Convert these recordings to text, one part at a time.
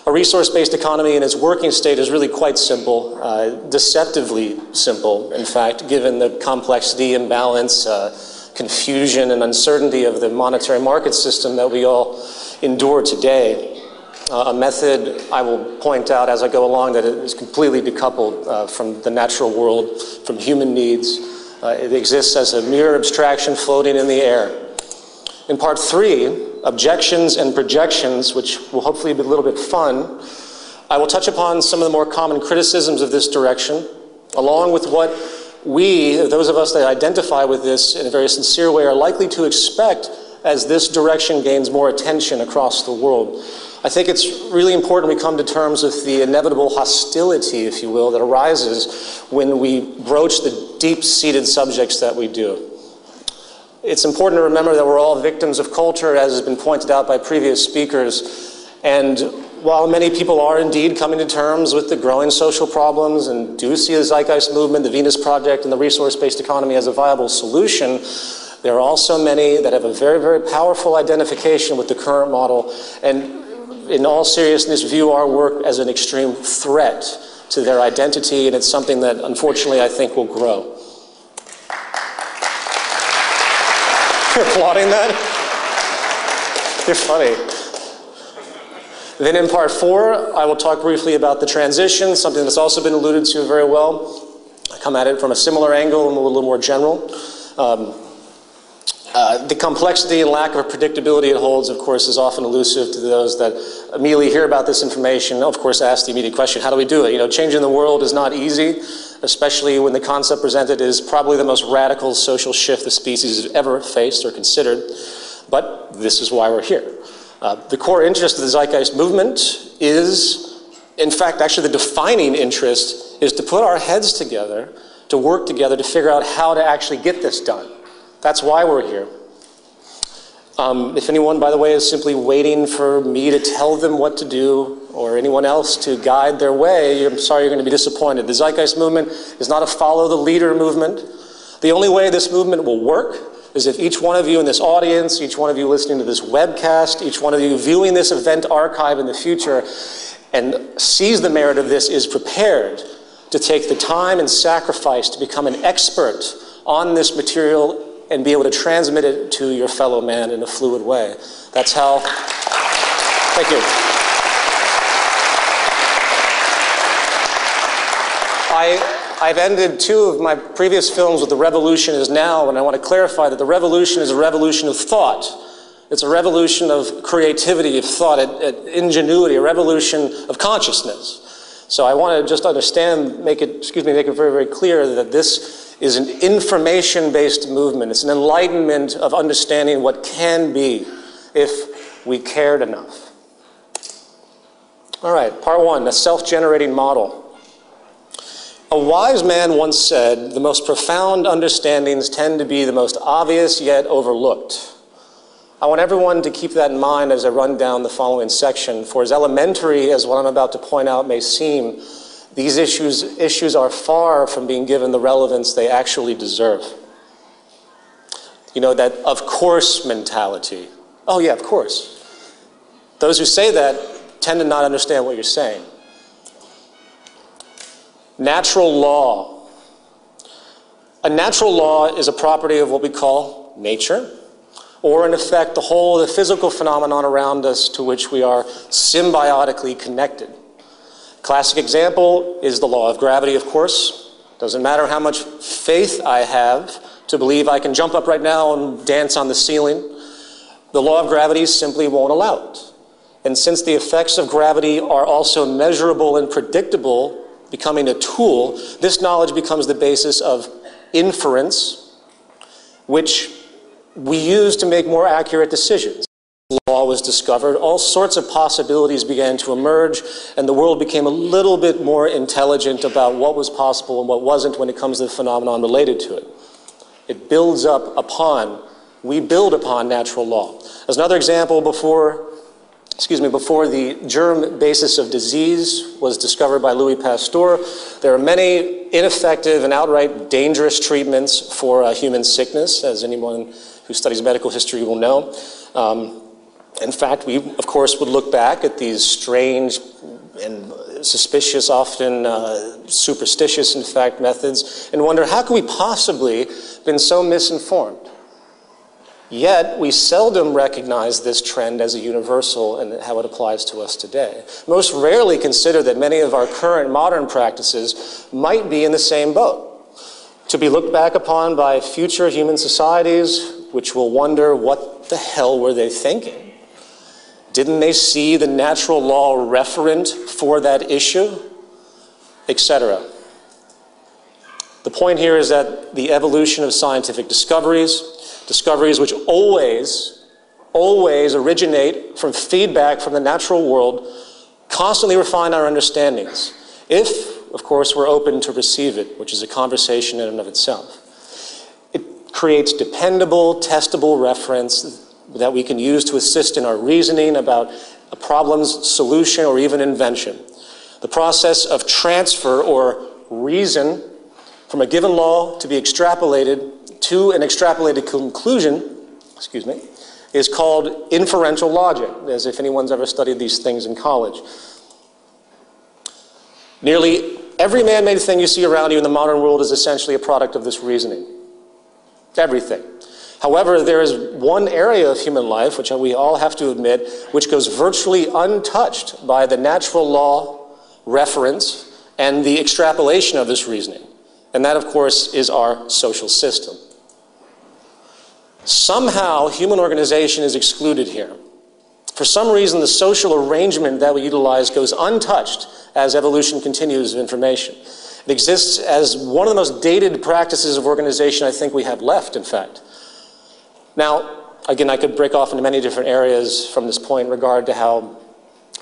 A resource-based economy in its working state is really quite simple, deceptively simple, in fact, given the complexity, imbalance, confusion, and uncertainty of the monetary market system that we all endure today. A method I will point out as I go along that is completely decoupled from the natural world, from human needs. It exists as a mere abstraction floating in the air. In part 3, objections and projections, which will hopefully be a little bit fun, I will touch upon some of the more common criticisms of this direction, along with what we, those of us that identify with this in a very sincere way, are likely to expect as this direction gains more attention across the world. I think it's really important we come to terms with the inevitable hostility, if you will, that arises when we broach the deep-seated subjects that we do. It's important to remember that we're all victims of culture, as has been pointed out by previous speakers, and while many people are indeed coming to terms with the growing social problems and do see the Zeitgeist Movement, the Venus Project, and the resource-based economy as a viable solution, there are also many that have a very, very powerful identification with the current model, and in all seriousness, view our work as an extreme threat to their identity, and it's something that, unfortunately, I think will grow. You're applauding that? You're funny. Then in part 4, I will talk briefly about the transition, something that's also been alluded to very well. I come at it from a similar angle and a little more general. The complexity and lack of predictability it holds, of course, is often elusive to those that immediately hear about this information. Of course, ask the immediate question, how do we do it? You know, changing the world is not easy, especially when the concept presented is probably the most radical social shift the species has ever faced or considered. But this is why we're here. The core interest of the Zeitgeist Movement is, in fact, actually the defining interest is to put our heads together, to work together to figure out how to actually get this done. That's why we're here. If anyone, by the way, is simply waiting for me to tell them what to do or anyone else to guide their way, I'm sorry you're going to be disappointed. The Zeitgeist Movement is not a follow the leader movement. The only way this movement will work is if each one of you in this audience, each one of you listening to this webcast, each one of you viewing this event archive in the future and sees the merit of this is prepared to take the time and sacrifice to become an expert on this material and be able to transmit it to your fellow man in a fluid way. That's how, thank you. I've ended 2 of my previous films with the revolution is now, and I want to clarify that the revolution is a revolution of thought. It's a revolution of creativity, of thought, ingenuity, a revolution of consciousness. So I want to just understand, make it very, very clear that this is an information-based movement. It's an enlightenment of understanding what can be if we cared enough. All right, part 1, the self-generating model. A wise man once said, the most profound understandings tend to be the most obvious yet overlooked. I want everyone to keep that in mind as I run down the following section, for as elementary as what I'm about to point out may seem, these issues are far from being given the relevance they actually deserve. You know, that of course mentality. Oh yeah, of course. Those who say that tend to not understand what you're saying. Natural law. A natural law is a property of what we call nature, or in effect the physical phenomenon around us to which we are symbiotically connected. Classic example is the law of gravity, of course. Doesn't matter how much faith I have to believe I can jump up right now and dance on the ceiling. The law of gravity simply won't allow it. And since the effects of gravity are also measurable and predictable, becoming a tool, this knowledge becomes the basis of inference, which we use to make more accurate decisions. Law was discovered, all sorts of possibilities began to emerge, and the world became a little bit more intelligent about what was possible and what wasn't when it comes to the phenomenon related to it. It builds up upon, we build upon natural law. As another example, before the germ basis of disease was discovered by Louis Pasteur, there are many ineffective and outright dangerous treatments for human sickness, as anyone who studies medical history will know. In fact, we, of course, would look back at these strange and suspicious, often superstitious, in fact, methods, and wonder, how could we possibly been so misinformed? Yet, we seldom recognize this trend as a universal and how it applies to us today. Most rarely consider that many of our current modern practices might be in the same boat, to be looked back upon by future human societies, which will wonder, what the hell were they thinking? Didn't they see the natural law referent for that issue? Etc. The point here is that the evolution of scientific discoveries which always originate from feedback from the natural world, constantly refine our understandings, if, of course, we're open to receive it, which is a conversation in and of itself. It creates dependable, testable reference that we can use to assist in our reasoning about a problem's solution or even invention. The process of transfer or reason from a given law to be extrapolated to an extrapolated conclusion, is called inferential logic, as if anyone's ever studied these things in college. Nearly every man-made thing you see around you in the modern world is essentially a product of this reasoning. Everything. However, there is one area of human life, which we all have to admit, which goes virtually untouched by the natural law reference and the extrapolation of this reasoning. And that, of course, is our social system. Somehow, human organization is excluded here. For some reason, the social arrangement that we utilize goes untouched as evolution continues of information. It exists as one of the most dated practices of organization I think we have left, in fact. Now, again, I could break off into many different areas from this point in regard to how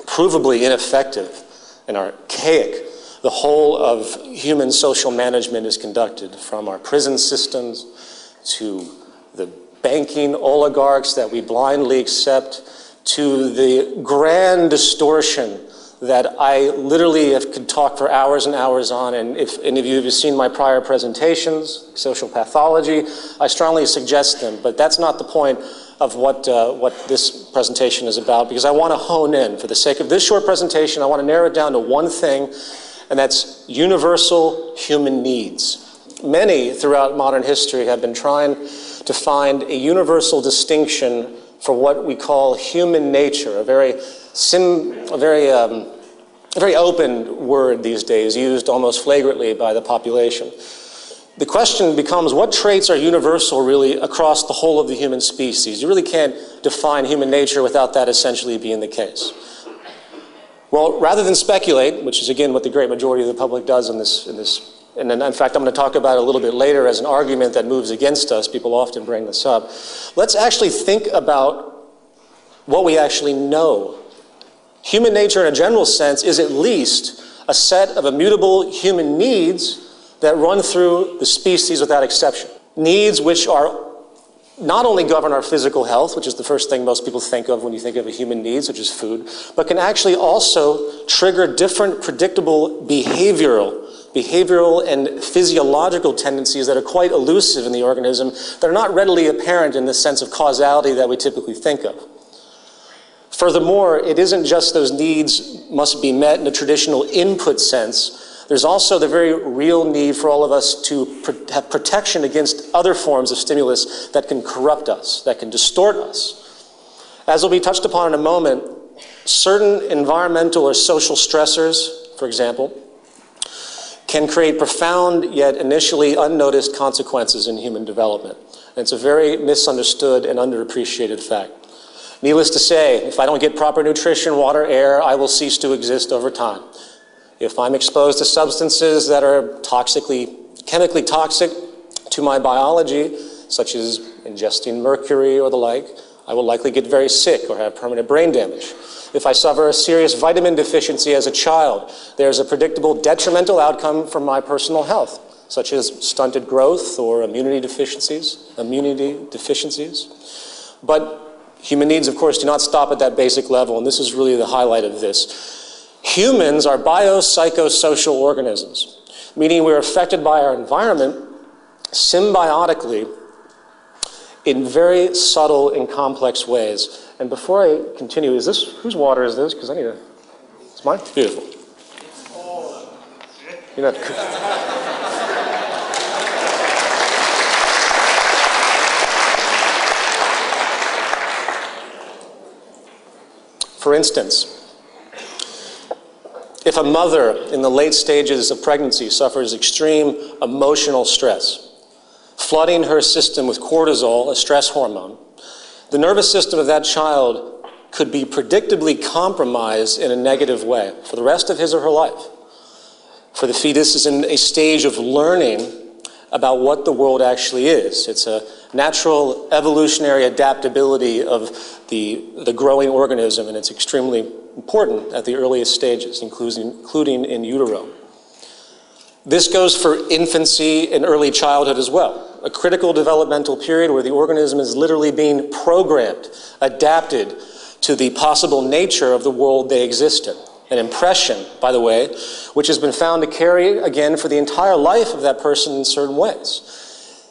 provably ineffective and archaic the whole of human social management is conducted, from our prison systems to the banking oligarchs that we blindly accept, to the grand distortion that I literally could talk for hours and hours on. And if any of you have seen my prior presentations, social pathology, I strongly suggest them. But that's not the point of what this presentation is about, because I want to hone in. For the sake of this short presentation, I want to narrow it down to one thing, and that's universal human needs. Many throughout modern history have been trying to find a universal distinction for what we call human nature, a very open word these days, used almost flagrantly by the population. The question becomes, what traits are universal really across the whole of the human species? You really can't define human nature without that essentially being the case. Well, rather than speculate, which is again what the great majority of the public does in this, and then in fact I'm going to talk about it a little bit later as an argument that moves against us, people often bring this up, let's actually think about what we actually know. Human nature in a general sense is at least a set of immutable human needs that run through the species without exception. Needs which are not only govern our physical health, which is the first thing most people think of when you think of a human needs, which is food, but can actually also trigger different predictable behavioral and physiological tendencies that are quite elusive in the organism, that are not readily apparent in the sense of causality that we typically think of. Furthermore, it isn't just those needs must be met in a traditional input sense. There's also the very real need for all of us to have protection against other forms of stimulus that can corrupt us, that can distort us. As will be touched upon in a moment, certain environmental or social stressors, for example, can create profound yet initially unnoticed consequences in human development. And it's a very misunderstood and underappreciated fact. Needless to say, if I don't get proper nutrition, water, air, I will cease to exist over time. If I'm exposed to substances that are chemically toxic to my biology, such as ingesting mercury or the like, I will likely get very sick or have permanent brain damage. If I suffer a serious vitamin deficiency as a child, there's a predictable detrimental outcome for my personal health, such as stunted growth or immunity deficiencies. But human needs, of course, do not stop at that basic level, and this is really the highlight of this. Humans are biopsychosocial organisms, meaning we're affected by our environment symbiotically in very subtle and complex ways. And before I continue, whose water is this? Because I need a, it's mine? Beautiful. You're not, for instance, if a mother in the late stages of pregnancy suffers extreme emotional stress, flooding her system with cortisol, a stress hormone, the nervous system of that child could be predictably compromised in a negative way for the rest of his or her life. For the fetus is in a stage of learning about what the world actually is. It's a natural evolutionary adaptability of the growing organism, and it's extremely important at the earliest stages, including in utero. This goes for infancy and early childhood as well, a critical developmental period where the organism is literally being programmed, adapted to the possible nature of the world they exist in. An impression, by the way, which has been found to carry, again, for the entire life of that person in certain ways.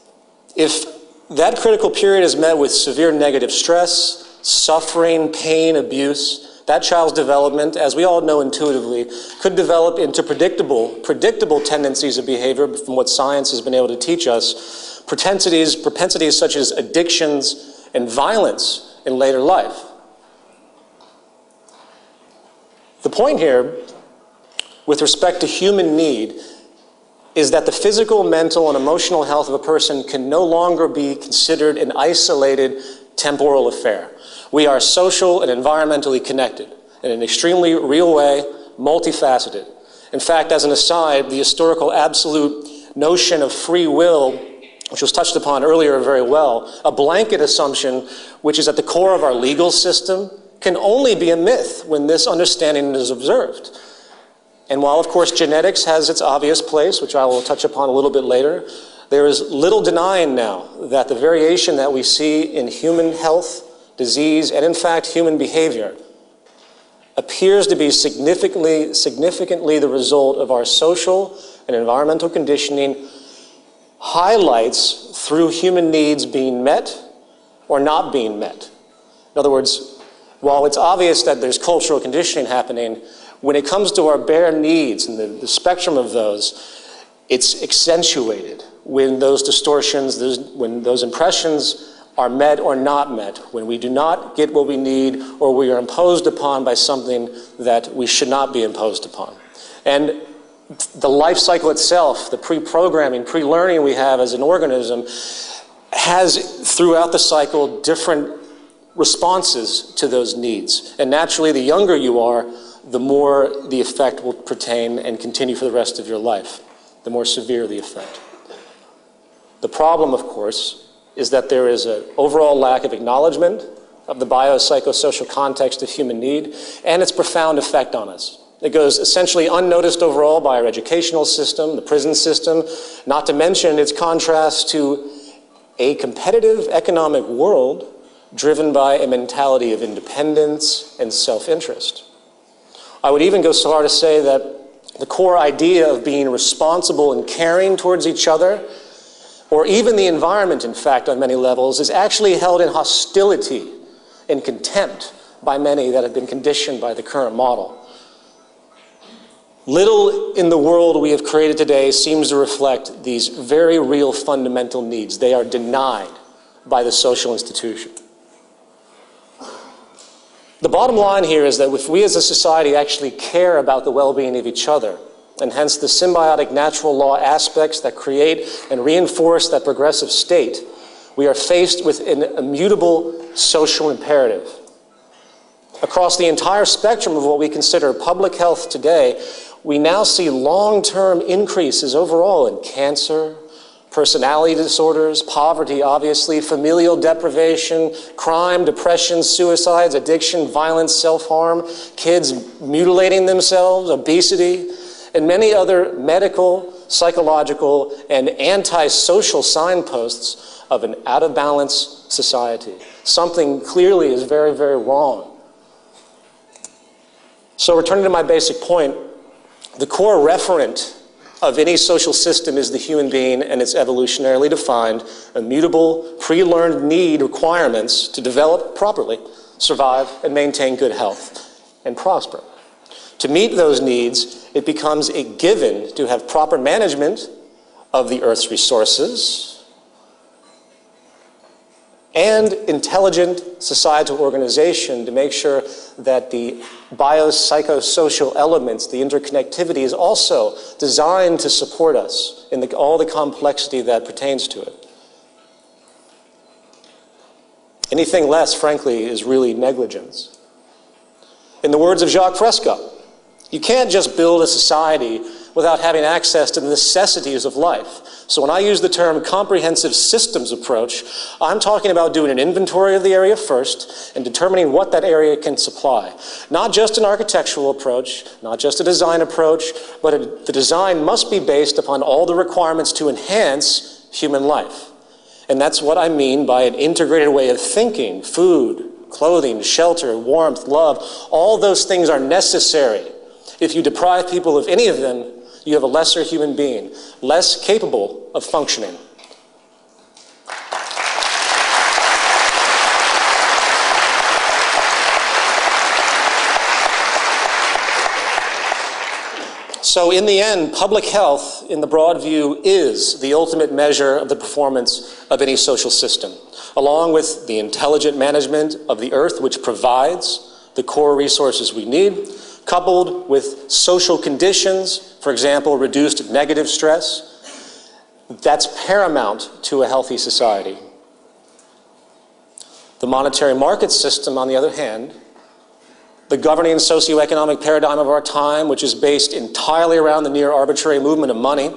If that critical period is met with severe negative stress, suffering, pain, abuse, that child's development, as we all know intuitively, could develop into predictable tendencies of behavior from what science has been able to teach us, propensities such as addictions and violence in later life. The point here, with respect to human need, is that the physical, mental, and emotional health of a person can no longer be considered an isolated temporal affair. We are social and environmentally connected in an extremely real way, multifaceted. In fact, as an aside, the historical absolute notion of free will, which was touched upon earlier very well, a blanket assumption which is at the core of our legal system, can only be a myth when this understanding is observed. And while, of course, genetics has its obvious place, which I will touch upon a little bit later, there is little denying now that the variation that we see in human health, disease, and in fact human behavior appears to be significantly the result of our social and environmental conditioning, highlights through human needs being met or not being met. In other words, while it's obvious that there's cultural conditioning happening, when it comes to our bare needs and the spectrum of those, it's accentuated when those distortions, when those impressions are met or not met, when we do not get what we need or we are imposed upon by something that we should not be imposed upon. And the life cycle itself, the pre-programming, pre-learning we have as an organism, has throughout the cycle different responses to those needs. And naturally, the younger you are, the more the effect will pertain and continue for the rest of your life, the more severe the effect. The problem, of course, is that there is an overall lack of acknowledgement of the biopsychosocial context of human need and its profound effect on us. It goes essentially unnoticed overall by our educational system, the prison system, not to mention its contrast to a competitive economic world driven by a mentality of independence and self-interest. I would even go so far to say that the core idea of being responsible and caring towards each other, or even the environment, in fact, on many levels, is actually held in hostility and contempt by many that have been conditioned by the current model. Little in the world we have created today seems to reflect these very real fundamental needs. They are denied by the social institution. The bottom line here is that if we as a society actually care about the well-being of each other, and hence the symbiotic natural law aspects that create and reinforce that progressive state, we are faced with an immutable social imperative. Across the entire spectrum of what we consider public health today, we now see long-term increases overall in cancer, personality disorders, poverty, obviously, familial deprivation, crime, depression, suicides, addiction, violence, self-harm, kids mutilating themselves, obesity, and many other medical, psychological, and anti-social signposts of an out-of-balance society. Something clearly is very, very wrong. So returning to my basic point, the core referent of any social system is the human being and its evolutionarily defined, immutable, pre-learned need requirements to develop properly survive, and maintain good health, and prosper. To meet those needs, it becomes a given to have proper management of the Earth's resources and intelligent societal organization to make sure that the biopsychosocial elements, the interconnectivity, is also designed to support us in all the complexity that pertains to it. Anything less, frankly, is really negligence. In the words of Jacques Fresco, you can't just build a society without having access to the necessities of life. So when I use the term comprehensive systems approach, I'm talking about doing an inventory of the area first and determining what that area can supply. Not just an architectural approach, not just a design approach, but the design must be based upon all the requirements to enhance human life. And that's what I mean by an integrated way of thinking. Food, clothing, shelter, warmth, love, all those things are necessary. If you deprive people of any of them, you have a lesser human being, less capable of functioning. So in the end, public health, in the broad view, is the ultimate measure of the performance of any social system, along with the intelligent management of the earth, which provides the core resources we need, coupled with social conditions, for example, reduced negative stress. That's paramount to a healthy society. The monetary market system, on the other hand, the governing socioeconomic paradigm of our time, which is based entirely around the near arbitrary movement of money,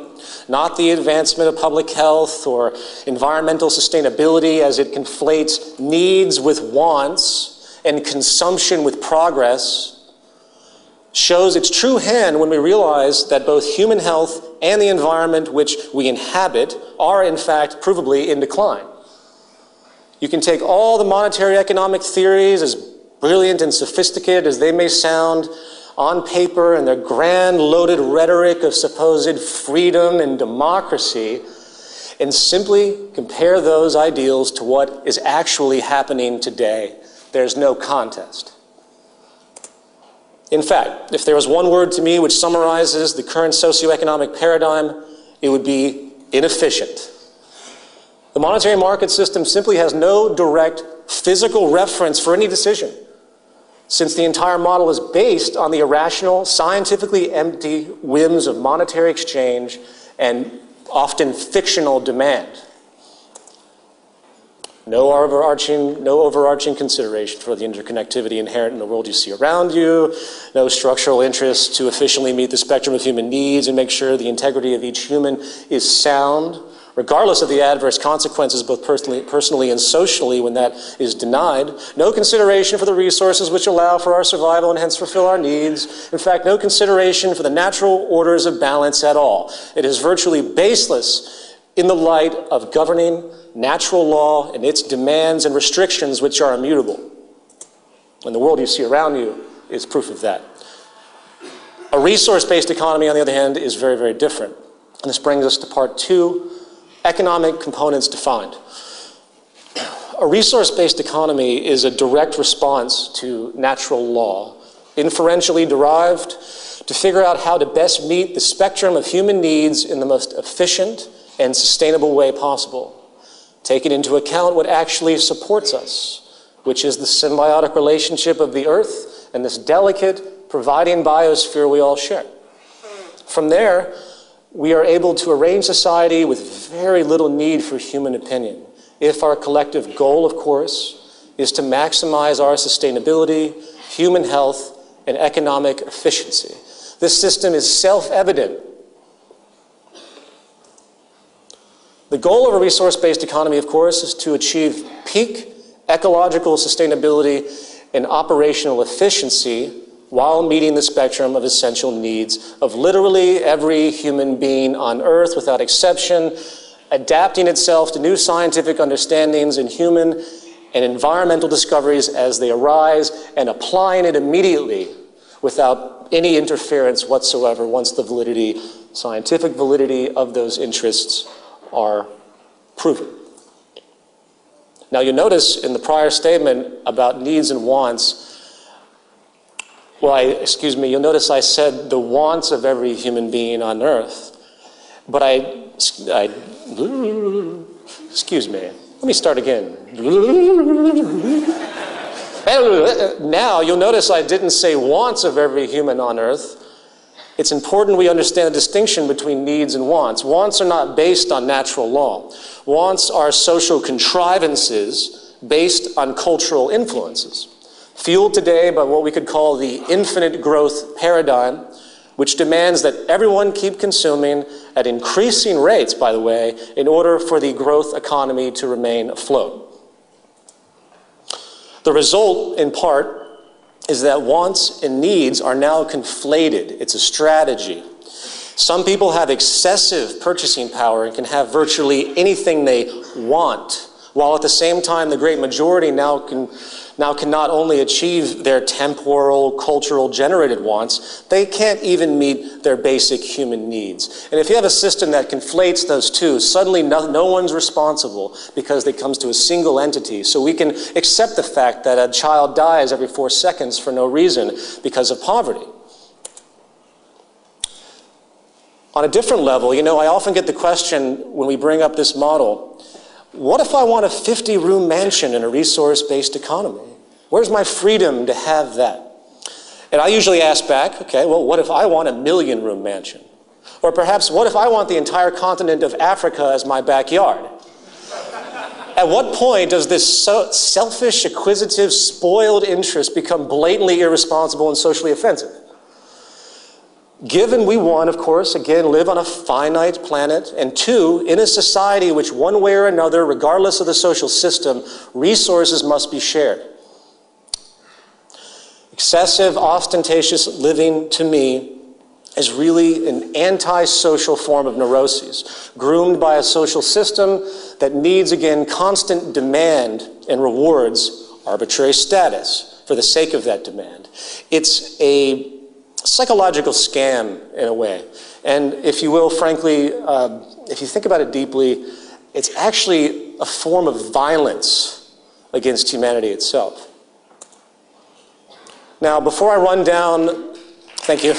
not the advancement of public health or environmental sustainability as it conflates needs with wants and consumption with progress, shows its true hand when we realize that both human health and the environment which we inhabit are, in fact, provably in decline. You can take all the monetary economic theories, as brilliant and sophisticated as they may sound on paper, and their grand loaded rhetoric of supposed freedom and democracy, and simply compare those ideals to what is actually happening today. There's no contest. In fact, if there was one word to me which summarizes the current socioeconomic paradigm, it would be inefficient. The monetary market system simply has no direct physical reference for any decision, since the entire model is based on the irrational, scientifically empty whims of monetary exchange and often fictional demand. No overarching consideration for the interconnectivity inherent in the world you see around you, no structural interest to efficiently meet the spectrum of human needs and make sure the integrity of each human is sound, regardless of the adverse consequences both personally and socially when that is denied. No consideration for the resources which allow for our survival and hence fulfill our needs. In fact, no consideration for the natural orders of balance at all. It is virtually baseless in the light of governing natural law and its demands and restrictions which are immutable. And the world you see around you is proof of that. A resource-based economy, on the other hand, is very, very different. And this brings us to part two, economic components defined. A resource-based economy is a direct response to natural law, inferentially derived to figure out how to best meet the spectrum of human needs in the most efficient and sustainable way possible, taking into account what actually supports us, which is the symbiotic relationship of the earth and this delicate, providing biosphere we all share. From there, we are able to arrange society with very little need for human opinion, if our collective goal, of course, is to maximize our sustainability, human health, and economic efficiency. This system is self-evident. The goal of a resource-based economy, of course, is to achieve peak ecological sustainability and operational efficiency while meeting the spectrum of essential needs of literally every human being on Earth without exception, adapting itself to new scientific understandings in human and environmental discoveries as they arise, and applying it immediately without any interference whatsoever once the scientific validity of those interests are proven. Now, you notice in the prior statement about needs and wants, you'll notice I said the wants of every human being on earth, but excuse me, let me start again. Now, you'll notice I didn't say wants of every human on earth. It's important we understand the distinction between needs and wants. Wants are not based on natural law. Wants are social contrivances based on cultural influences, fueled today by what we could call the infinite growth paradigm, which demands that everyone keep consuming at increasing rates, by the way, in order for the growth economy to remain afloat. The result, in part, is that wants and needs are now conflated. It's a strategy. Some people have excessive purchasing power and can have virtually anything they want, while at the same time the great majority now can not only achieve their temporal, cultural generated wants, they can't even meet their basic human needs. And if you have a system that conflates those two, suddenly no one's responsible because it comes to a single entity. So we can accept the fact that a child dies every 4 seconds for no reason because of poverty. On a different level, I often get the question when we bring up this model, what if I want a 50-room mansion in a resource-based economy? Where's my freedom to have that? And I usually ask back, okay, well, what if I want a 1,000,000-room mansion? Or perhaps, what if I want the entire continent of Africa as my backyard? At what point does this selfish, acquisitive, spoiled interest become blatantly irresponsible and socially offensive? Given we, one, of course, again, live on a finite planet, and two, in a society which one way or another, regardless of the social system, resources must be shared. Excessive, ostentatious living, to me, is really an anti-social form of neuroses, groomed by a social system that needs, again, constant demand and rewards arbitrary status for the sake of that demand. It's a psychological scam, in a way. And if you will, frankly, if you think about it deeply, it's actually a form of violence against humanity itself. Now, before I run down, thank you.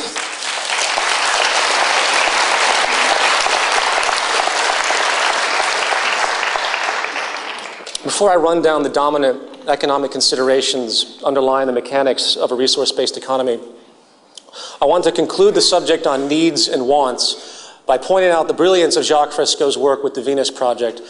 Before I run down the dominant economic considerations underlying the mechanics of a resource-based economy, I want to conclude the subject on needs and wants by pointing out the brilliance of Jacques Fresco's work with the Venus Project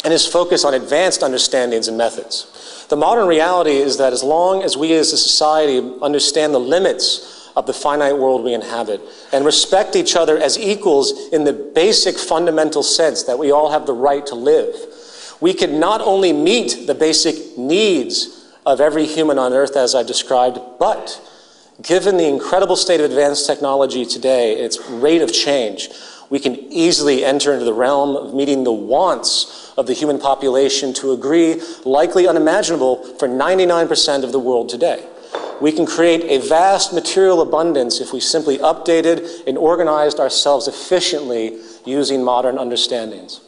and his focus on advanced understandings and methods. The modern reality is that as long as we as a society understand the limits of the finite world we inhabit and respect each other as equals in the basic fundamental sense that we all have the right to live, we can not only meet the basic needs of every human on earth as I've described, but given the incredible state of advanced technology today, its rate of change, we can easily enter into the realm of meeting the wants of the human population to a degree likely unimaginable for 99% of the world today. We can create a vast material abundance if we simply updated and organized ourselves efficiently using modern understandings.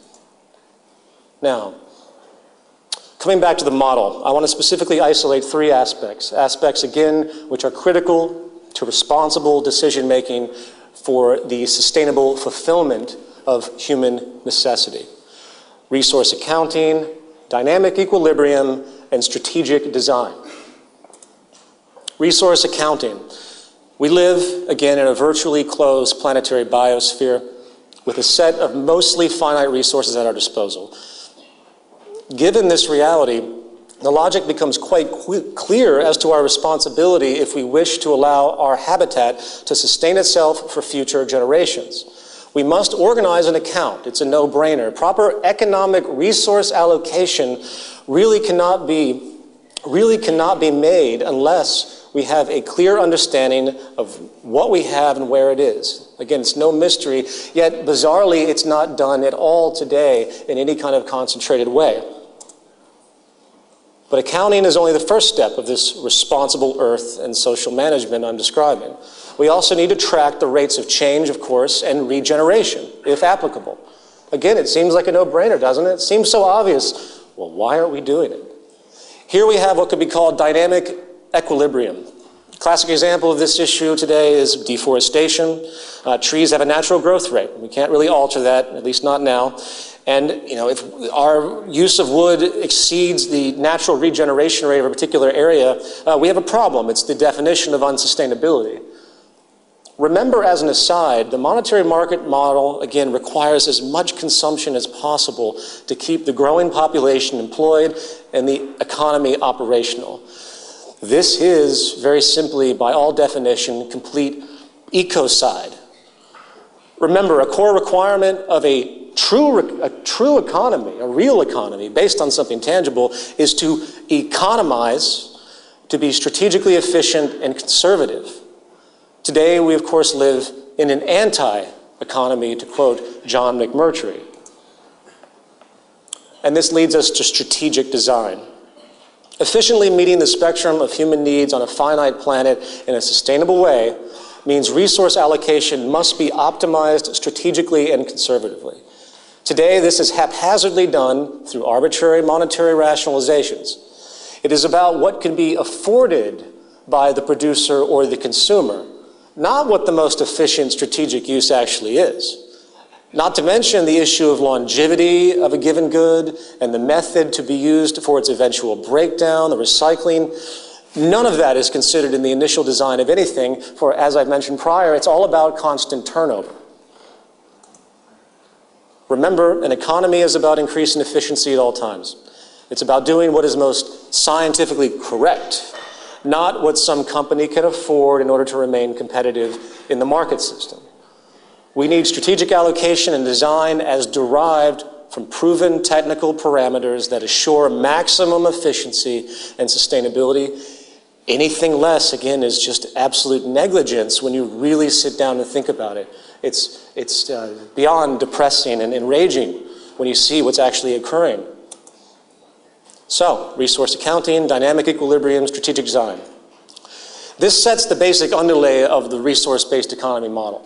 Now, coming back to the model, I want to specifically isolate 3 aspects. Aspects, again, which are critical to responsible decision-making for the sustainable fulfillment of human necessity. Resource accounting, dynamic equilibrium, and strategic design. Resource accounting. We live, again, in a virtually closed planetary biosphere with a set of mostly finite resources at our disposal. Given this reality, the logic becomes quite clear as to our responsibility if we wish to allow our habitat to sustain itself for future generations. We must organize an account. It's a no-brainer. Proper economic resource allocation really cannot be made unless we have a clear understanding of what we have and where it is. Again, it's no mystery, yet bizarrely, it's not done at all today in any kind of concentrated way. But accounting is only the first step of this responsible earth and social management I'm describing. We also need to track the rates of change, of course, and regeneration, if applicable. Again, it seems like a no-brainer, doesn't it? It seems so obvious. Well, why aren't we doing it? Here we have what could be called dynamic equilibrium. Classic example of this issue today is deforestation. Trees have a natural growth rate. We can't really alter that, at least not now. And if our use of wood exceeds the natural regeneration rate of a particular area, we have a problem. It's the definition of unsustainability. Remember, as an aside, the monetary market model, again, requires as much consumption as possible to keep the growing population employed and the economy operational. This is, very simply, by all definition, complete ecocide. Remember, a core requirement of a true economy, a real economy, based on something tangible, is to economize, to be strategically efficient and conservative. Today, we, of course, live in an anti-economy, to quote John McMurtry. And this leads us to strategic design. Efficiently meeting the spectrum of human needs on a finite planet in a sustainable way means resource allocation must be optimized strategically and conservatively. Today, this is haphazardly done through arbitrary monetary rationalizations. It is about what can be afforded by the producer or the consumer, not what the most efficient strategic use actually is. Not to mention the issue of longevity of a given good and the method to be used for its eventual breakdown, the recycling. None of that is considered in the initial design of anything, for, as I've mentioned prior, it's all about constant turnover. Remember, an economy is about increasing efficiency at all times. It's about doing what is most scientifically correct, not what some company can afford in order to remain competitive in the market system. We need strategic allocation and design as derived from proven technical parameters that assure maximum efficiency and sustainability. Anything less, again, is just absolute negligence when you really sit down and think about it. It's beyond depressing and enraging when you see what's actually occurring. So, resource accounting, dynamic equilibrium, strategic design. This sets the basic underlay of the resource-based economy model.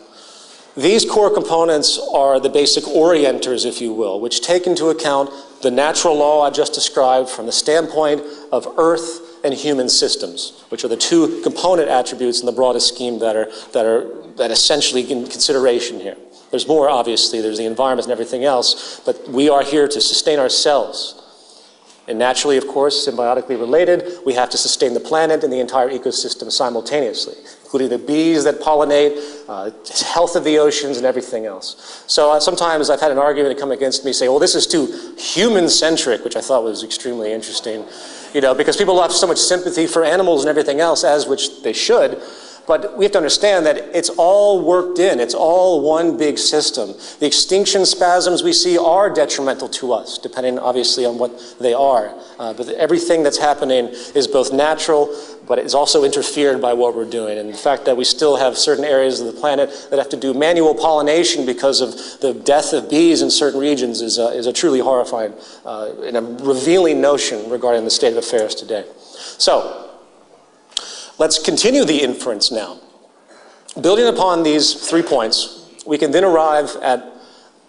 These core components are the basic orienters, if you will, which take into account the natural law I just described from the standpoint of Earth and human systems, which are the two component attributes in the broadest scheme that essentially in consideration here. There's more, obviously, there's the environment and everything else, but we are here to sustain ourselves. And naturally, of course, symbiotically related, we have to sustain the planet and the entire ecosystem simultaneously, including the bees that pollinate, health of the oceans, and everything else. So sometimes I've had an argument come against me say, well, this is too human-centric, which I thought was extremely interesting, because people have so much sympathy for animals and everything else, as which they should. But we have to understand that it's all worked in. It's all one big system. The extinction spasms we see are detrimental to us, depending obviously on what they are. But everything that's happening is both natural, but it's also interfered by what we're doing. And the fact that we still have certain areas of the planet that have to do manual pollination because of the death of bees in certain regions is a truly horrifying and a revealing notion regarding the state of affairs today. So, let's continue the inference now. Building upon these 3 points, we can then arrive at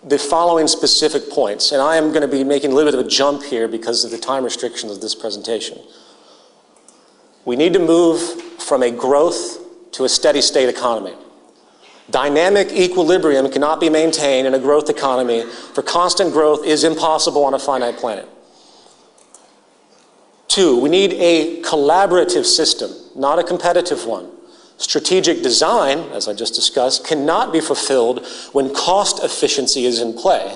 the following specific points. And I am going to be making a little bit of a jump here because of the time restrictions of this presentation. We need to move from a growth to a steady state economy. Dynamic equilibrium cannot be maintained in a growth economy, for constant growth is impossible on a finite planet. 2, we need a collaborative system, not a competitive one. Strategic design, as I just discussed, cannot be fulfilled when cost efficiency is in play.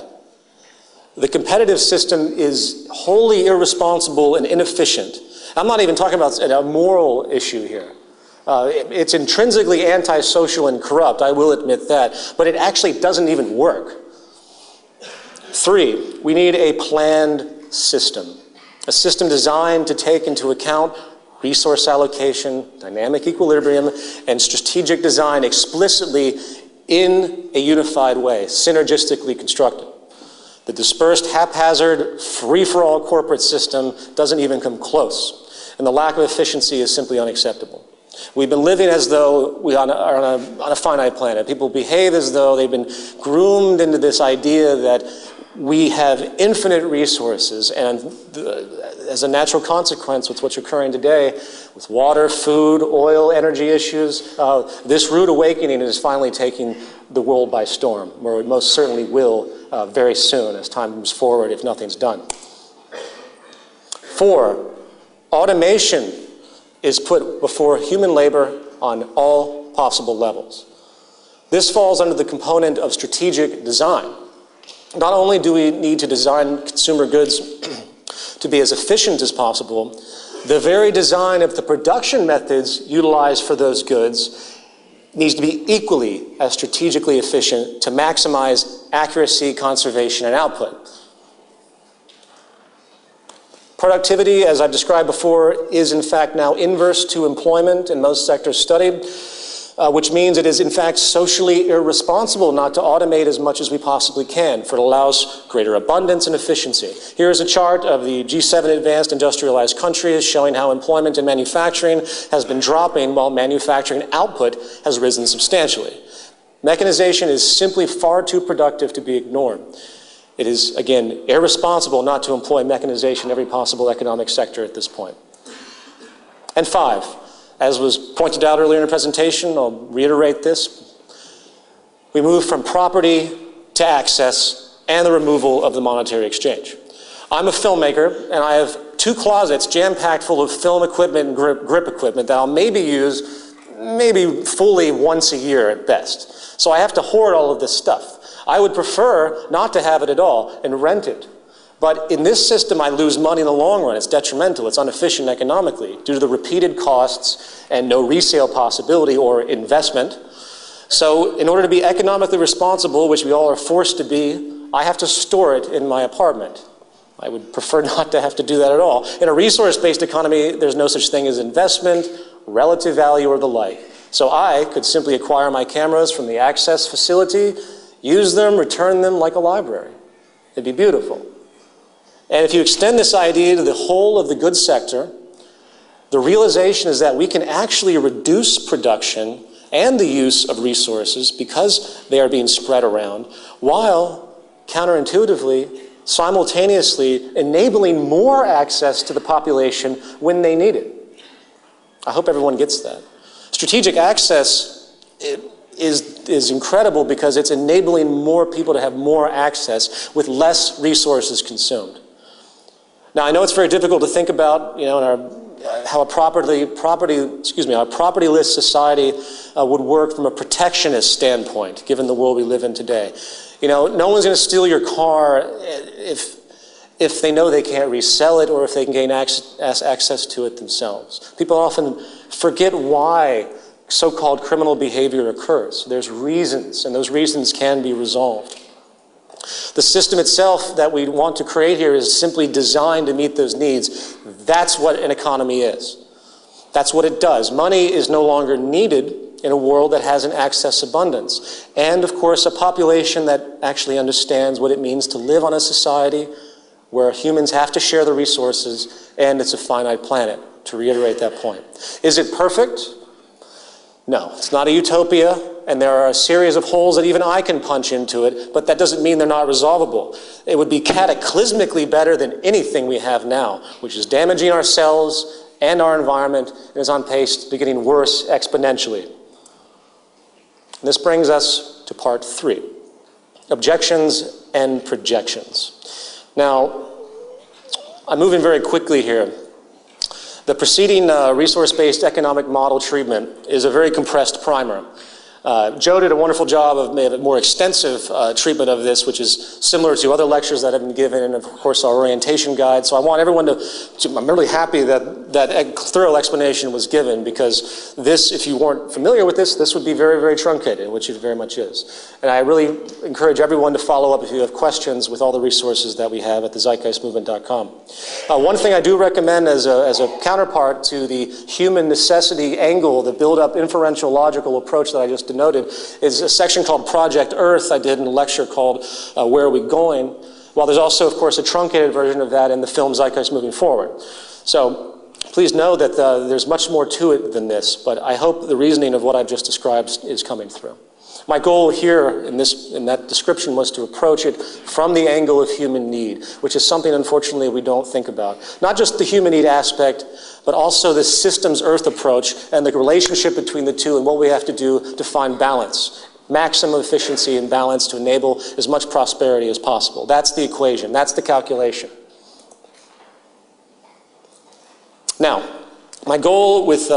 The competitive system is wholly irresponsible and inefficient. I'm not even talking about a moral issue here. It's intrinsically antisocial and corrupt, I will admit that, but it actually doesn't even work. 3, we need a planned system. A system designed to take into account resource allocation, dynamic equilibrium, and strategic design explicitly in a unified way, synergistically constructed. The dispersed, haphazard, free-for-all corporate system doesn't even come close, and the lack of efficiency is simply unacceptable. We've been living as though we are on a finite planet. People behave as though they've been groomed into this idea that we have infinite resources, and as a natural consequence with what's occurring today, with water, food, oil, energy issues, this rude awakening is finally taking the world by storm, where it most certainly will very soon as time moves forward if nothing's done. 4, automation is put before human labor on all possible levels. This falls under the component of strategic design. Not only do we need to design consumer goods to be as efficient as possible, the very design of the production methods utilized for those goods needs to be equally as strategically efficient to maximize accuracy, conservation, and output. Productivity, as I've described before, is in fact now inverse to employment in most sectors studied, which means it is in fact socially irresponsible not to automate as much as we possibly can, for it allows greater abundance and efficiency. Here is a chart of the G7 advanced industrialized countries showing how employment in manufacturing has been dropping while manufacturing output has risen substantially. Mechanization is simply far too productive to be ignored. It is, again, irresponsible not to employ mechanization in every possible economic sector at this point. And 5, as was pointed out earlier in the presentation, I'll reiterate this, we move from property to access and the removal of the monetary exchange. I'm a filmmaker, and I have 2 closets jam-packed full of film equipment and grip equipment that I'll maybe use fully once a year at best. So I have to hoard all of this stuff. I would prefer not to have it at all and rent it. But in this system, I lose money in the long run. It's detrimental. It's inefficient economically due to the repeated costs and no resale possibility or investment. So in order to be economically responsible, which we all are forced to be, I have to store it in my apartment. I would prefer not to have to do that at all. In a resource-based economy, there's no such thing as investment, relative value, or the like. So I could simply acquire my cameras from the access facility, use them, return them like a library. It'd be beautiful. And if you extend this idea to the whole of the goods sector, the realization is that we can actually reduce production and the use of resources because they are being spread around, while counterintuitively, simultaneously enabling more access to the population when they need it. I hope everyone gets that. Strategic access is incredible because it's enabling more people to have more access with less resources consumed. Now, I know it's very difficult to think about, in how a property-less society would work from a protectionist standpoint, given the world we live in today. No one's going to steal your car if they know they can't resell it or if they can gain access to it themselves. People often forget why so-called criminal behavior occurs. There's reasons, and those reasons can be resolved. The system itself that we want to create here is simply designed to meet those needs. That's what an economy is. That's what it does. Money is no longer needed in a world that has an access abundance. And, of course, a population that actually understands what it means to live on a society where humans have to share the resources and it's a finite planet, to reiterate that point. Is it perfect? No, it's not a utopia, and there are a series of holes that even I can punch into it, but that doesn't mean they're not resolvable. It would be cataclysmically better than anything we have now, which is damaging ourselves and our environment, and is on pace to be getting worse exponentially. And this brings us to part 3, objections and projections. Now, I'm moving very quickly here. The preceding resource-based economic model treatment is a very compressed primer. Joe did a wonderful job of a more extensive treatment of this, which is similar to other lectures that have been given, and of course our orientation guide. So I want everyone I'm really happy that that thorough explanation was given, because this, if you weren't familiar with this would be very, very truncated, which it very much is. And I really encourage everyone to follow up if you have questions with all the resources that we have at the zeitgeistmovement.com. One thing I do recommend as a counterpart to the human necessity angle, the build-up inferential logical approach that I just denoted, is a section called Project Earth I did in a lecture called Where Are We Going? While there's also, of course, a truncated version of that in the film Zeitgeist Moving Forward. So please know that there's much more to it than this, but I hope the reasoning of what I've just described is coming through. My goal here in that description was to approach it from the angle of human need, which is something, unfortunately, we don't think about. Not just the human need aspect, but also the systems earth approach and the relationship between the two and what we have to do to find balance, maximum efficiency and balance to enable as much prosperity as possible. That's the equation. That's the calculation. Now, my goal with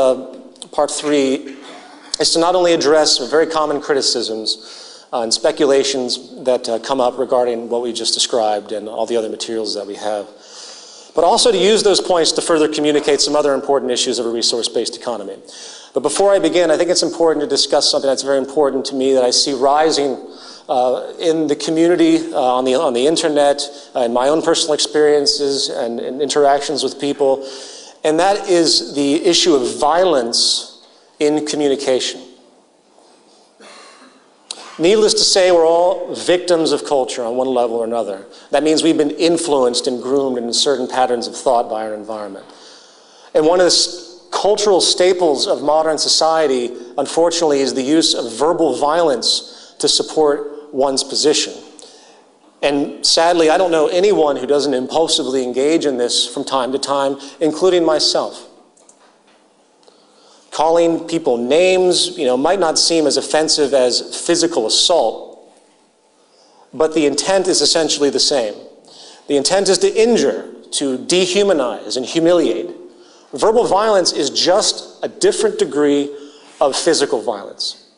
part 3 is to not only address some very common criticisms and speculations that come up regarding what we just described and all the other materials that we have, but also to use those points to further communicate some other important issues of a resource-based economy. But before I begin, I think it's important to discuss something that's very important to me that I see rising in the community, on the internet, in my own personal experiences and interactions with people, and that is the issue of violence in communication. Needless to say, we're all victims of culture on one level or another. That means we've been influenced and groomed in certain patterns of thought by our environment. And one of the cultural staples of modern society, unfortunately, is the use of verbal violence to support one's position. And sadly, I don't know anyone who doesn't impulsively engage in this from time to time, including myself. Calling people names, might not seem as offensive as physical assault, but the intent is essentially the same. The intent is to injure, to dehumanize and humiliate. Verbal violence is just a different degree of physical violence.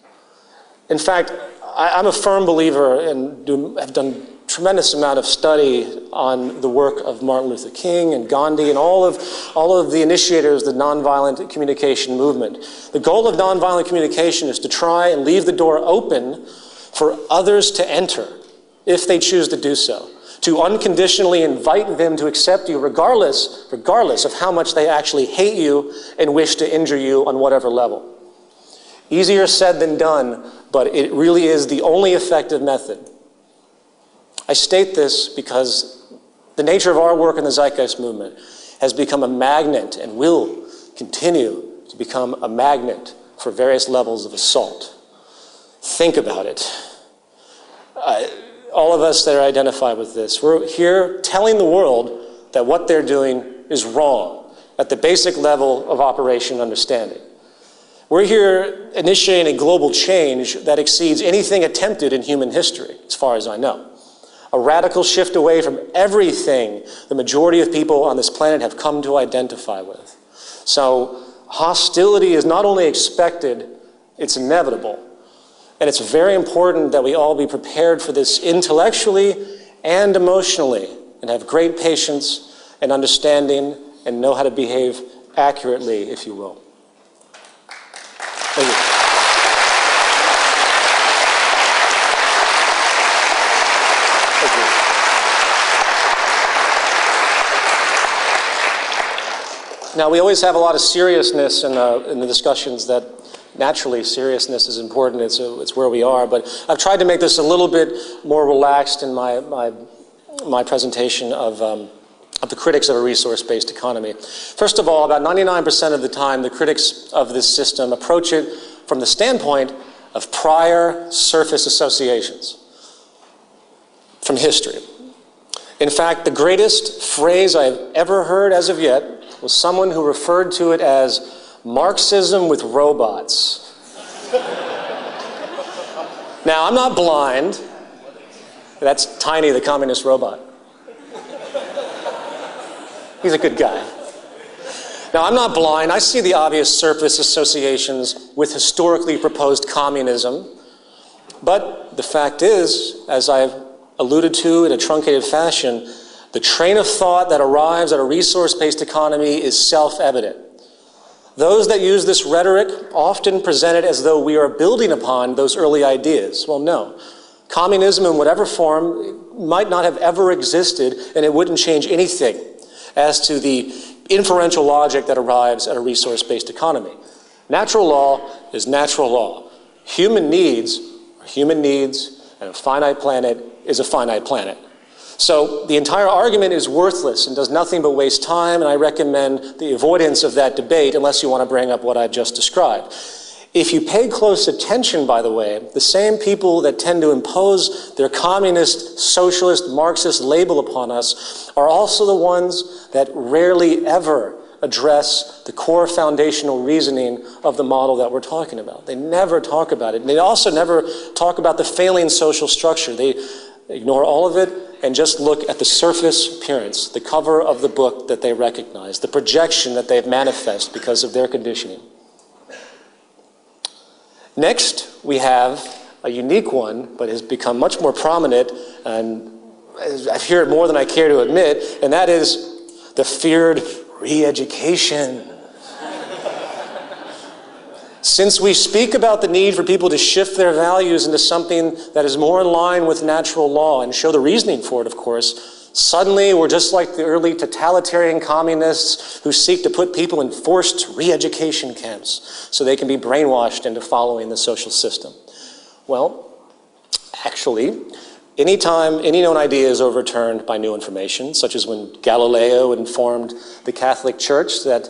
In fact, I'm a firm believer and have done a tremendous amount of study on the work of Martin Luther King and Gandhi and all of the initiators of the nonviolent communication movement. The goal of nonviolent communication is to try and leave the door open for others to enter if they choose to do so, to unconditionally invite them to accept you regardless of how much they actually hate you and wish to injure you on whatever level. Easier said than done, but it really is the only effective method. I state this because the nature of our work in the Zeitgeist Movement has become a magnet and will continue to become a magnet for various levels of assault. Think about it. All of us that are identified with this, we're here telling the world that what they're doing is wrong at the basic level of operation and understanding. We're here initiating a global change that exceeds anything attempted in human history, as far as I know. A radical shift away from everything the majority of people on this planet have come to identify with. So hostility is not only expected, it's inevitable. And it's very important that we all be prepared for this intellectually and emotionally and have great patience and understanding and know how to behave accurately, if you will. Thank you. Now, we always have a lot of seriousness in the discussions that naturally seriousness is important. It's where we are. But I've tried to make this a little bit more relaxed in my presentation of the critics of a resource-based economy. First of all, about 99% of the time, the critics of this system approach it from the standpoint of prior surface associations from history. In fact, the greatest phrase I've ever heard as of yet was someone who referred to it as Marxism with robots. Now, I'm not blind. That's Tiny, the communist robot. He's a good guy. Now, I'm not blind. I see the obvious surface associations with historically proposed communism. But the fact is, as I've alluded to in a truncated fashion, the train of thought that arrives at a resource-based economy is self-evident. Those that use this rhetoric often present it as though we are building upon those early ideas. Well, no. Communism in whatever form might not have ever existed, and it wouldn't change anything as to the inferential logic that arrives at a resource-based economy. Natural law is natural law. Human needs are human needs, and a finite planet is a finite planet. So the entire argument is worthless and does nothing but waste time, and I recommend the avoidance of that debate unless you want to bring up what I've just described. If you pay close attention, by the way, the same people that tend to impose their communist, socialist, Marxist label upon us are also the ones that rarely ever address the core foundational reasoning of the model that we're talking about. They never talk about it. And they also never talk about the failing social structure. They ignore all of it and just look at the surface appearance, the cover of the book that they recognize, the projection that they've manifest because of their conditioning. Next, we have a unique one, but has become much more prominent, and I hear it more than I care to admit, and that is the feared re-education. Since we speak about the need for people to shift their values into something that is more in line with natural law and show the reasoning for it, of course, suddenly we're just like the early totalitarian communists who seek to put people in forced re-education camps so they can be brainwashed into following the social system. Well, actually, anytime any known idea is overturned by new information, such as when Galileo informed the Catholic Church that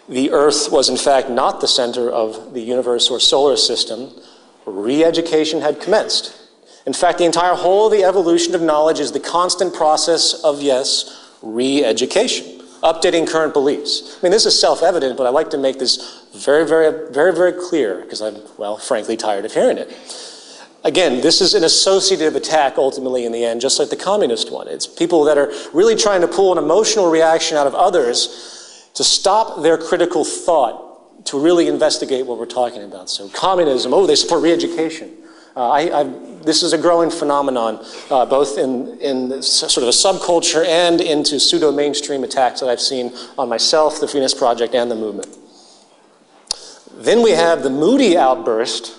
the Earth was in fact not the center of the universe or solar system, re-education had commenced. In fact, the entire whole of the evolution of knowledge is the constant process of, yes, re-education, updating current beliefs. I mean, this is self-evident, but I like to make this very, very, very, very clear because I'm, well, frankly tired of hearing it. Again, this is an associative attack ultimately in the end, just like the communist one. It's people that are really trying to pull an emotional reaction out of others to stop their critical thought, to really investigate what we're talking about. So communism, oh, they support re-education. This is a growing phenomenon, both in sort of a subculture and into pseudo-mainstream attacks that I've seen on myself, the Freeness Project, and the movement. Then we have the moody outburst,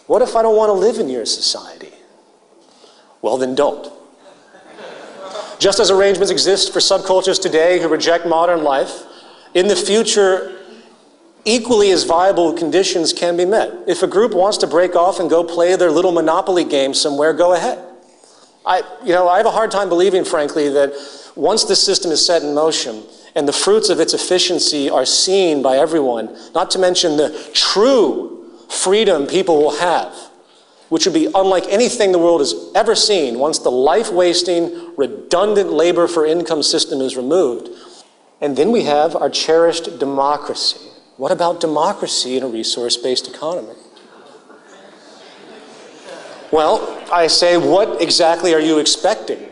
what if I don't want to live in your society? Well, then don't. Just as arrangements exist for subcultures today who reject modern life, in the future, equally as viable conditions can be met. If a group wants to break off and go play their little Monopoly game somewhere, go ahead. I have a hard time believing, frankly, that once the system is set in motion and the fruits of its efficiency are seen by everyone, not to mention the true freedom people will have, which would be unlike anything the world has ever seen once the life-wasting, redundant labor for income system is removed. And then we have our cherished democracy. What about democracy in a resource-based economy? Well, I say, what exactly are you expecting?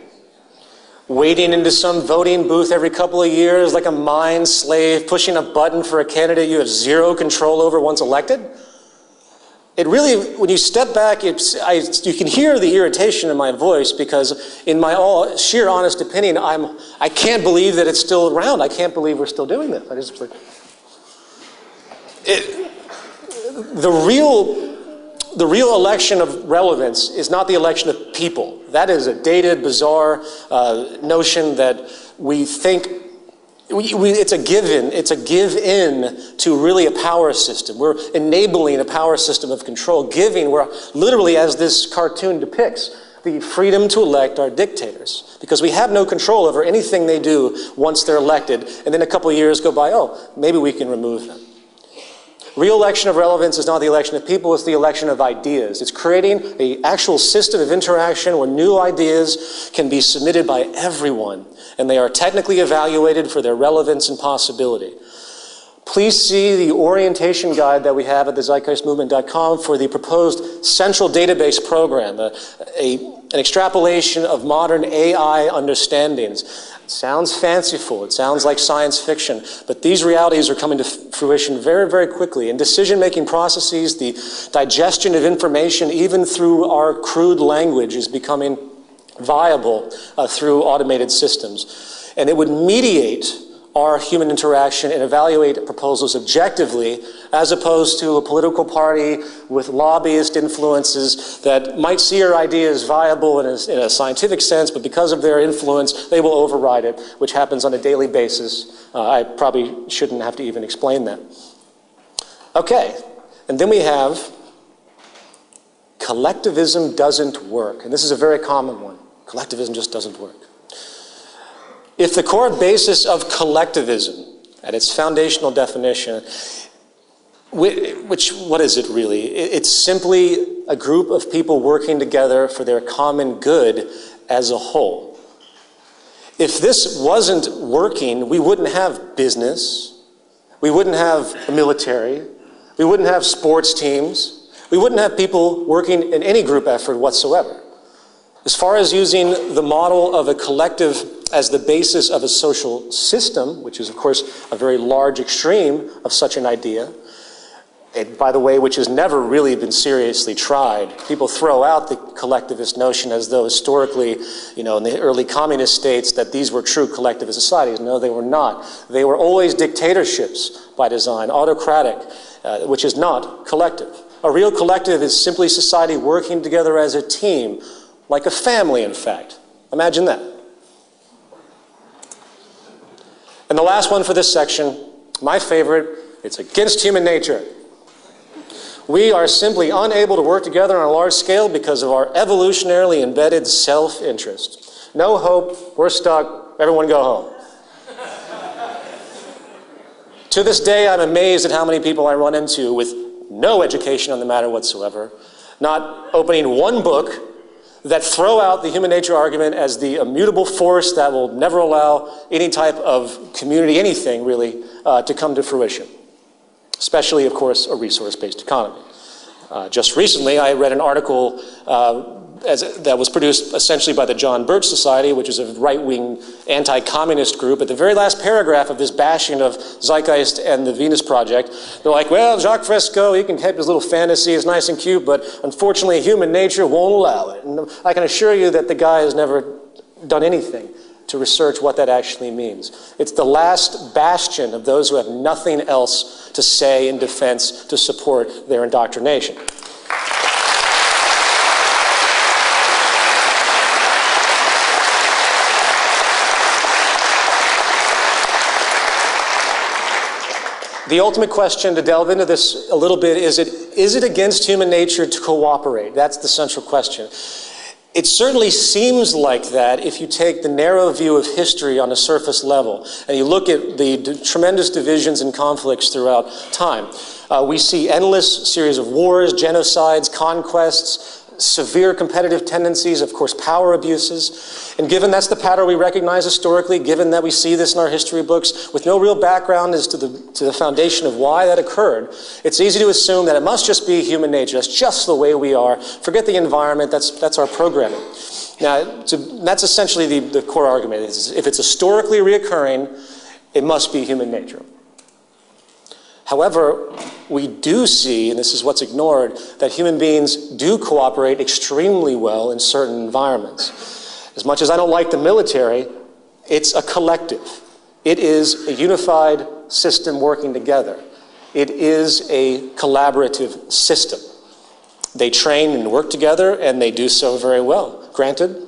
Wading into some voting booth every couple of years like a mind slave, pushing a button for a candidate you have zero control over once elected? It really, when you step back, you can hear the irritation in my voice because in my all sheer honest opinion, I can't believe that it's still around. I can't believe we're still doing this. The real election of relevance is not the election of people. That is a dated, bizarre notion that we think it's a give-in to really a power system. We're enabling a power system of control, we're literally, as this cartoon depicts, the freedom to elect our dictators. Because we have no control over anything they do once they're elected, and then a couple of years go by, oh, maybe we can remove them. Real election of relevance is not the election of people, it's the election of ideas. It's creating an actual system of interaction where new ideas can be submitted by everyone, and they are technically evaluated for their relevance and possibility. Please see the orientation guide that we have at the zeitgeistmovement.com for the proposed central database program, an extrapolation of modern AI understandings. It sounds fanciful, it sounds like science fiction, but these realities are coming to fruition very, very quickly. In decision-making processes, the digestion of information, even through our crude language, is becoming viable through automated systems. And it would mediate our human interaction and evaluate proposals objectively, as opposed to a political party with lobbyist influences that might see our ideas viable in a scientific sense, but because of their influence, they will override it, which happens on a daily basis. I probably shouldn't have to even explain that. Okay, and then we have collectivism doesn't work, and this is a very common one. Collectivism just doesn't work. If the core basis of collectivism, at its foundational definition, what is it really? It's simply a group of people working together for their common good as a whole. If this wasn't working, we wouldn't have business, we wouldn't have the military, we wouldn't have sports teams, we wouldn't have people working in any group effort whatsoever. As far as using the model of a collective as the basis of a social system, which is of course a very large extreme of such an idea, by the way, which has never really been seriously tried. People throw out the collectivist notion as though historically, in the early communist states, that these were true collectivist societies. No, they were not. They were always dictatorships by design, autocratic, which is not collective. A real collective is simply society working together as a team, like a family, in fact. Imagine that. And the last one for this section, my favorite, it's against human nature. We are simply unable to work together on a large scale because of our evolutionarily embedded self-interest. No hope, we're stuck, everyone go home. To this day, I'm amazed at how many people I run into with no education on the matter whatsoever, not opening one book, that throw out the human nature argument as the immutable force that will never allow any type of community, anything really, to come to fruition. Especially, of course, a resource-based economy. Just recently, I read an article that was produced essentially by the John Birch Society, which is a right-wing anti-communist group. At the very last paragraph of this bashing of Zeitgeist and the Venus Project, they're like, well, Jacques Fresco, he can have his little fantasy, it's nice and cute, but unfortunately human nature won't allow it. And I can assure you that the guy has never done anything to research what that actually means. It's the last bastion of those who have nothing else to say in defense to support their indoctrination. The ultimate question, to delve into this a little bit, is it against human nature to cooperate? That's the central question. It certainly seems like that if you take the narrow view of history on a surface level and you look at the tremendous divisions and conflicts throughout time. We see endless series of wars, genocides, conquests, severe competitive tendencies, of course, power abuses. And given that's the pattern we recognize historically, given that we see this in our history books, with no real background as to the foundation of why that occurred, it's easy to assume that it must just be human nature. That's just the way we are. Forget the environment. That's our programming. Now, that's essentially the core argument. If it's historically reoccurring, it must be human nature. However, we do see, and this is what's ignored, that human beings do cooperate extremely well in certain environments. As much as I don't like the military, it's a collective. It is a unified system working together. It is a collaborative system. They train and work together, and they do so very well. Granted,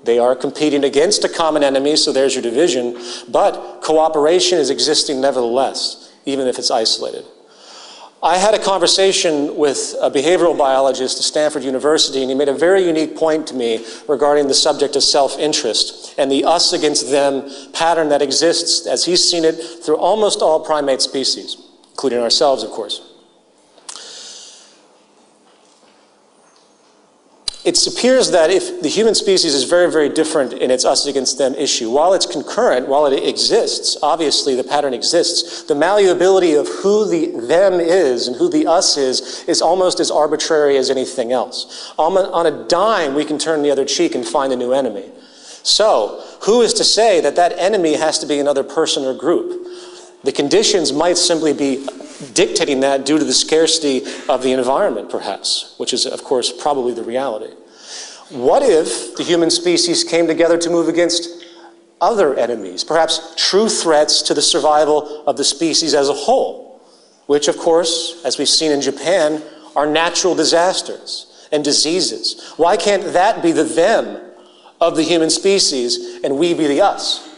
they are competing against a common enemy, so there's your division, but cooperation is existing nevertheless, even if it's isolated. I had a conversation with a behavioral biologist at Stanford University, and he made a very unique point to me regarding the subject of self-interest and the us against them pattern that exists, as he's seen it, through almost all primate species, including ourselves, of course. It appears that if the human species is very, very different in its us against them issue, while it's concurrent, while it exists, obviously the pattern exists, the malleability of who the them is and who the us is almost as arbitrary as anything else. On a dime, we can turn the other cheek and find a new enemy. So, who is to say that that enemy has to be another person or group? The conditions might simply be dictating that due to the scarcity of the environment, perhaps, which is, of course, probably the reality. What if the human species came together to move against other enemies, perhaps true threats to the survival of the species as a whole, which, of course, as we've seen in Japan, are natural disasters and diseases? Why can't that be the them of the human species and we be the us?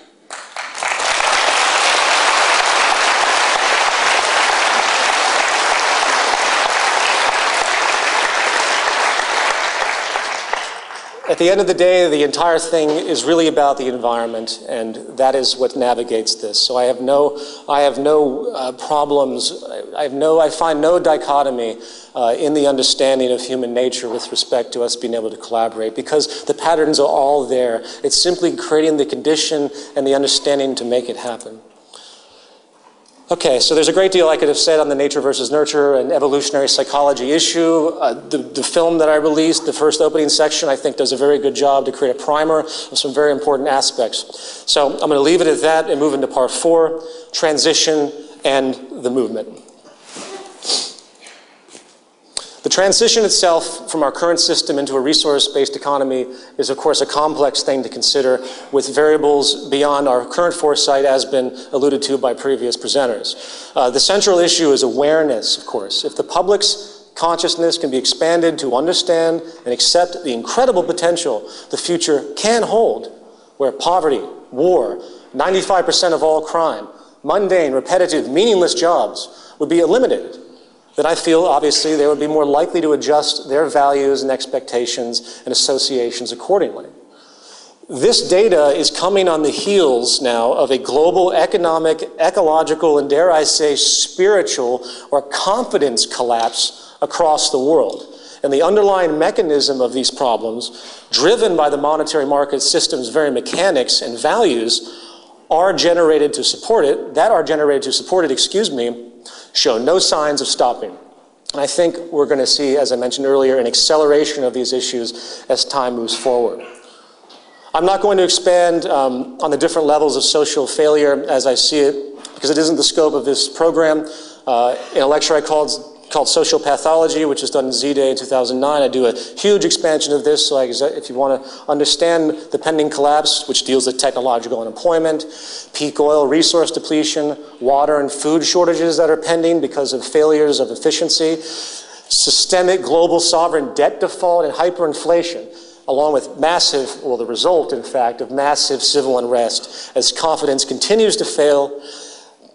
At the end of the day, the entire thing is really about the environment, and that is what navigates this. So I have no problems. I find no dichotomy in the understanding of human nature with respect to us being able to collaborate, because the patterns are all there. It's simply creating the condition and the understanding to make it happen. Okay, so there's a great deal I could have said on the nature versus nurture and evolutionary psychology issue. The film that I released, the first opening section, I think does a very good job to create a primer of some very important aspects. So I'm going to leave it at that and move into part 4, transition and the movement. The transition itself from our current system into a resource-based economy is, of course, a complex thing to consider with variables beyond our current foresight, as been alluded to by previous presenters. The central issue is awareness, of course. If the public's consciousness can be expanded to understand and accept the incredible potential the future can hold, where poverty, war, 95% of all crime, mundane, repetitive, meaningless jobs would be eliminated, then I feel, obviously, they would be more likely to adjust their values and expectations and associations accordingly. This data is coming on the heels now of a global economic, ecological, and dare I say, spiritual or confidence collapse across the world. And the underlying mechanism of these problems, driven by the monetary market system's very mechanics and values, are generated to support it, show no signs of stopping. And I think we're going to see, as I mentioned earlier, an acceleration of these issues as time moves forward. I'm not going to expand on the different levels of social failure as I see it, because it isn't the scope of this program. In a lecture I called Social Pathology, which was done in ZDAY in 2009. I do a huge expansion of this, so if you want to understand the pending collapse, which deals with technological unemployment, peak oil resource depletion, water and food shortages that are pending because of failures of efficiency, systemic global sovereign debt default and hyperinflation, along with the result, in fact, of massive civil unrest. As confidence continues to fail,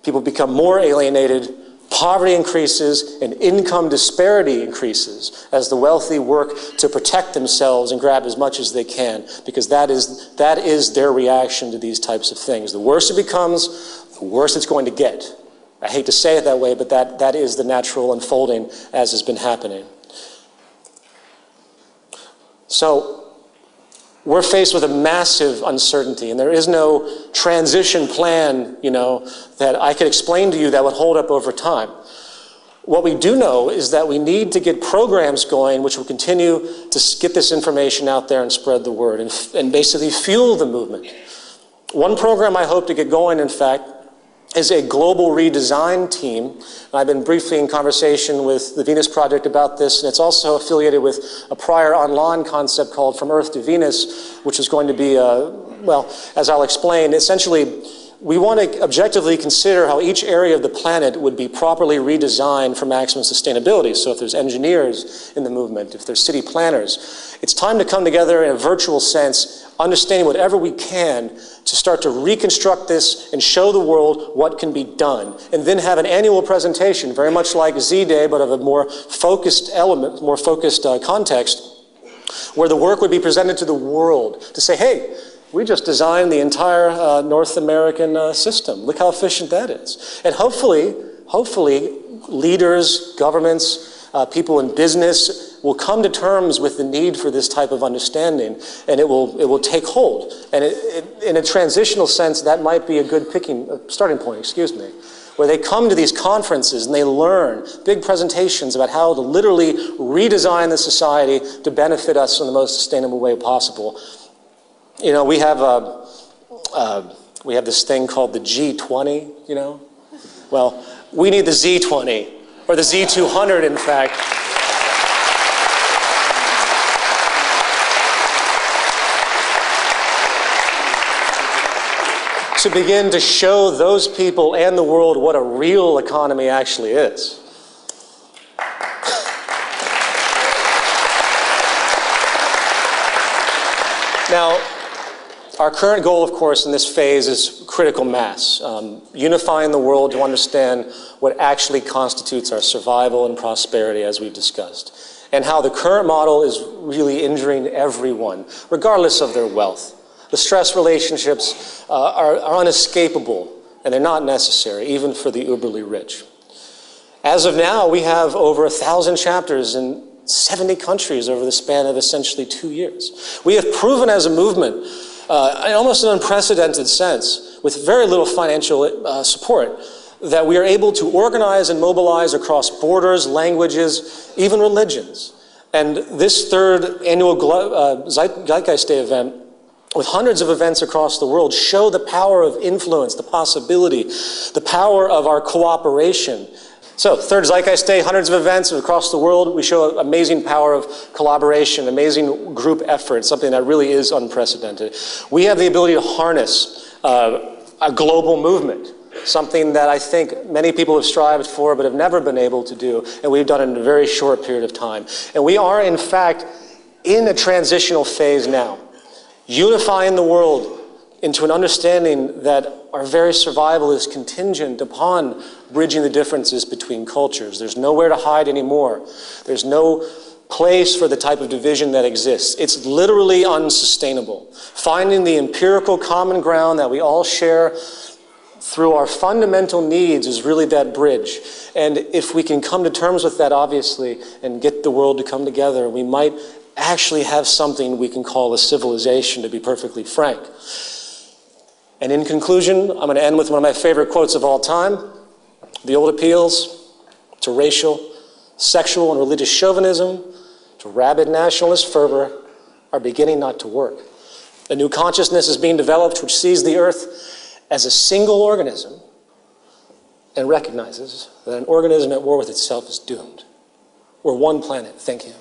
people become more alienated, poverty increases, and income disparity increases as the wealthy work to protect themselves and grab as much as they can, because that is their reaction to these types of things. The worse it becomes, the worse it's going to get. I hate to say it that way, but that is the natural unfolding as has been happening. So we're faced with a massive uncertainty, and there is no transition plan, that I could explain to you that would hold up over time. What we do know is that we need to get programs going which will continue to get this information out there and spread the word and basically fuel the movement. One program I hope to get going, in fact, is a global redesign team. I've been briefly in conversation with the Venus Project about this, and it's also affiliated with a prior online concept called From Earth to Venus, which is going to be, as I'll explain, essentially, we want to objectively consider how each area of the planet would be properly redesigned for maximum sustainability. So if there's engineers in the movement, if there's city planners, it's time to come together in a virtual sense, understanding whatever we can to start to reconstruct this and show the world what can be done. And then have an annual presentation, very much like ZDAY, but of a more focused element, more focused context, where the work would be presented to the world to say, hey, we just designed the entire North American system. Look how efficient that is. And hopefully, leaders, governments, people in business will come to terms with the need for this type of understanding, and it will take hold. And in a transitional sense, that might be a good starting point, where they come to these conferences and they learn big presentations about how to literally redesign the society to benefit us in the most sustainable way possible. We have this thing called the G20, Well, we need the Z20, or the Z200, in fact. To begin to show those people and the world what a real economy actually is. Now, our current goal, of course, in this phase is critical mass, unifying the world to understand what actually constitutes our survival and prosperity, as we've discussed. and how the current model is really injuring everyone, regardless of their wealth. The stress relationships are unescapable, and they're not necessary, even for the uberly rich. As of now, we have over 1,000 chapters in 70 countries over the span of essentially 2 years. We have proven as a movement, in almost an unprecedented sense, with very little financial support, that we are able to organize and mobilize across borders, languages, even religions. And this third annual Zeitgeist Day event, with hundreds of events across the world, show the power of influence, the possibility, the power of our cooperation. So, third Zeitgeist Day, hundreds of events across the world. We show amazing power of collaboration, amazing group effort, something that really is unprecedented. We have the ability to harness a global movement, something that I think many people have strived for but have never been able to do, and we've done it in a very short period of time. And we are, in fact, in a transitional phase now, unifying the world into an understanding that our very survival is contingent upon bridging the differences between cultures. There's nowhere to hide anymore. There's no place for the type of division that exists. It's literally unsustainable. Finding the empirical common ground that we all share through our fundamental needs is really that bridge. And if we can come to terms with that, obviously, and get the world to come together, we might actually have something we can call a civilization, to be perfectly frank. And in conclusion, I'm going to end with one of my favorite quotes of all time. The old appeals to racial, sexual, and religious chauvinism, to rabid nationalist fervor, are beginning not to work. A new consciousness is being developed which sees the earth as a single organism and recognizes that an organism at war with itself is doomed. We're one planet. Thank you.